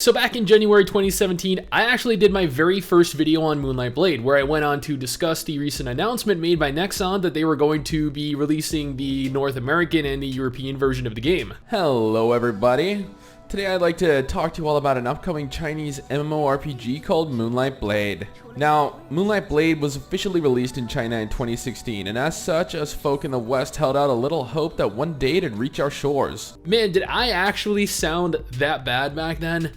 So back in January 2017, I actually did my very first video on Moonlight Blade, where I went on to discuss the recent announcement made by Nexon that they were going to be releasing the North American and the European version of the game. Hello everybody. Today I'd like to talk to you all about an upcoming Chinese MMORPG called Moonlight Blade. Now, Moonlight Blade was officially released in China in 2016, and as such, us folk in the West held out a little hope that one day it'd reach our shores. Man, did I actually sound that bad back then?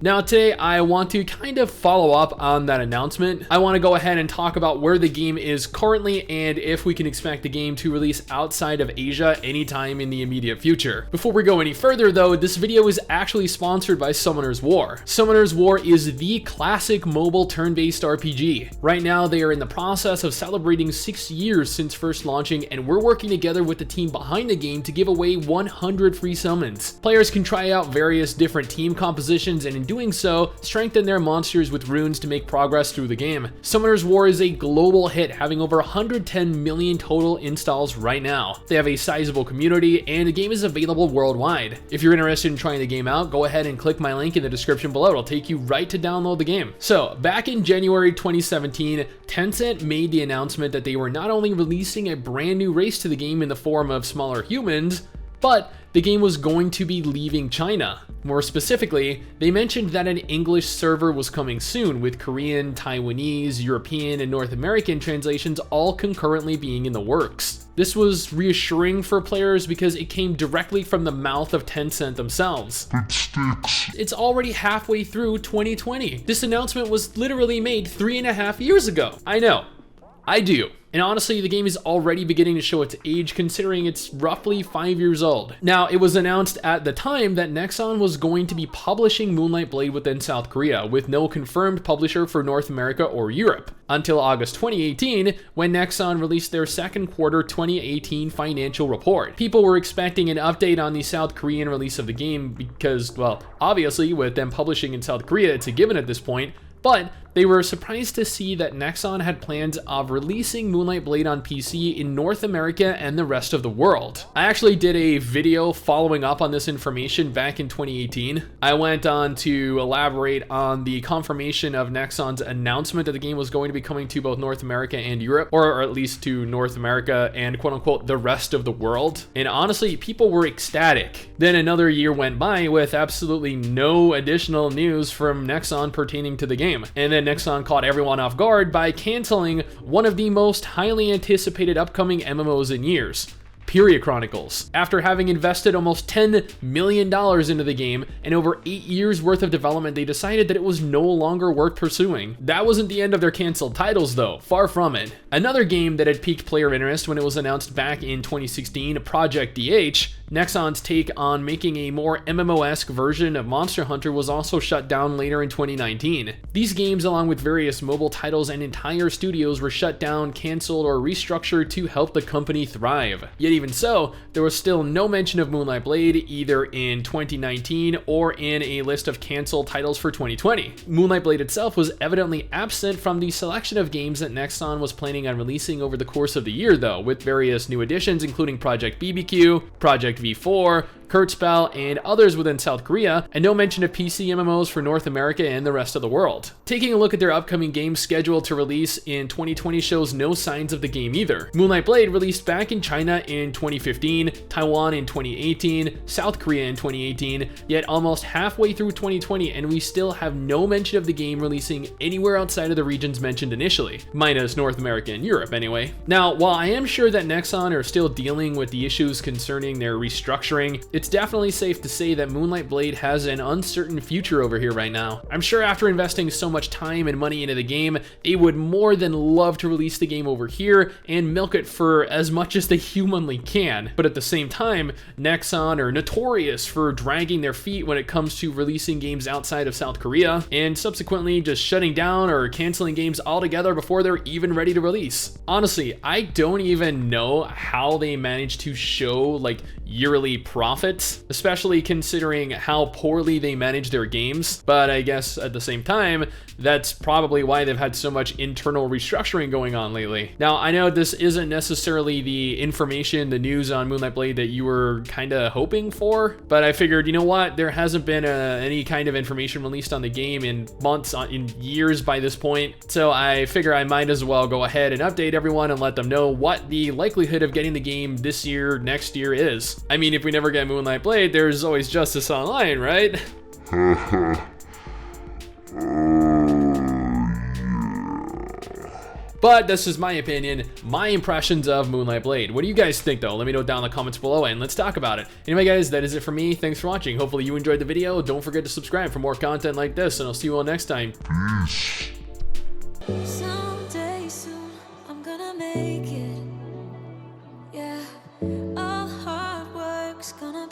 Now today I want to kind of follow up on that announcement. I want to go ahead and talk about where the game is currently and if we can expect the game to release outside of Asia anytime in the immediate future. Before we go any further though, this video is actually sponsored by Summoner's War. Summoner's War is the classic mobile turn-based RPG. Right now they are in the process of celebrating 6 years since first launching, and we're working together with the team behind the game to give away 100 free summons. Players can try out various different team compositions and in doing so, strengthen their monsters with runes to make progress through the game. Summoner's War is a global hit, having over 110 million total installs right now. They have a sizable community, and the game is available worldwide. If you're interested in trying the game out, go ahead and click my link in the description below. It'll take you right to download the game. So, back in January 2017, Tencent made the announcement that they were not only releasing a brand new race to the game in the form of smaller humans, but the game was going to be leaving China. More specifically, they mentioned that an English server was coming soon, with Korean, Taiwanese, European, and North American translations all concurrently being in the works. This was reassuring for players because it came directly from the mouth of Tencent themselves. STIX. It's already halfway through 2020. This announcement was literally made 3.5 years ago. I know, I do. And honestly, the game is already beginning to show its age, considering it's roughly 5 years old. Now, it was announced at the time that Nexon was going to be publishing Moonlight Blade within South Korea, with no confirmed publisher for North America or Europe, until August 2018, when Nexon released their second quarter 2018 financial report. People were expecting an update on the South Korean release of the game because, well, obviously, with them publishing in South Korea, it's a given at this point, but they were surprised to see that Nexon had plans of releasing Moonlight Blade on PC in North America and the rest of the world. I actually did a video following up on this information back in 2018. I went on to elaborate on the confirmation of Nexon's announcement that the game was going to be coming to both North America and Europe, or at least to North America and quote-unquote the rest of the world. And honestly, people were ecstatic. Then another year went by with absolutely no additional news from Nexon pertaining to the game. And then Nexon caught everyone off guard by canceling one of the most highly anticipated upcoming MMOs in years, Period Chronicles. After having invested almost $10 million into the game and over 8 years worth of development, they decided that it was no longer worth pursuing. That wasn't the end of their canceled titles though, far from it. Another game that had piqued player interest when it was announced back in 2016, Project DH, Nexon's take on making a more MMO-esque version of Monster Hunter, was also shut down later in 2019. These games, along with various mobile titles and entire studios, were shut down, canceled, or restructured to help the company thrive. Yet even so, there was still no mention of Moonlight Blade either in 2019 or in a list of canceled titles for 2020. Moonlight Blade itself was evidently absent from the selection of games that Nexon was planning on releasing over the course of the year though, with various new additions including Project BBQ, Project V4, Kurtzspell, and others within South Korea, and no mention of PC MMOs for North America and the rest of the world. Taking a look at their upcoming games scheduled to release in 2020 shows no signs of the game either. Moonlight Blade released back in China in 2015, Taiwan in 2018, South Korea in 2018, yet almost halfway through 2020 and we still have no mention of the game releasing anywhere outside of the regions mentioned initially, minus North America and Europe anyway. Now, while I am sure that Nexon are still dealing with the issues concerning their restructuring, it's definitely safe to say that Moonlight Blade has an uncertain future over here right now. I'm sure after investing so much time and money into the game, they would more than love to release the game over here and milk it for as much as they humanly can. But at the same time, Nexon are notorious for dragging their feet when it comes to releasing games outside of South Korea, and subsequently just shutting down or canceling games altogether before they're even ready to release. Honestly, I don't even know how they managed to show like yearly profits, especially considering how poorly they manage their games. But I guess at the same time, that's probably why they've had so much internal restructuring going on lately. Now, I know this isn't necessarily the information, the news on Moonlight Blade that you were kind of hoping for, but I figured, you know what, there hasn't been any kind of information released on the game in months, in years by this point, so I figure I might as well go ahead and update everyone and let them know what the likelihood of getting the game this year, next year is. I mean, if we never get Moonlight Blade, there's always Justice Online, right? But this is my opinion, my impressions of Moonlight Blade. What do you guys think though? Let me know down in the comments below and let's talk about it. Anyway guys, that is it for me. Thanks for watching. Hopefully you enjoyed the video. Don't forget to subscribe for more content like this and I'll see you all next time. Peace. Someday soon, I'm gonna make it. Yeah, all hard work's gonna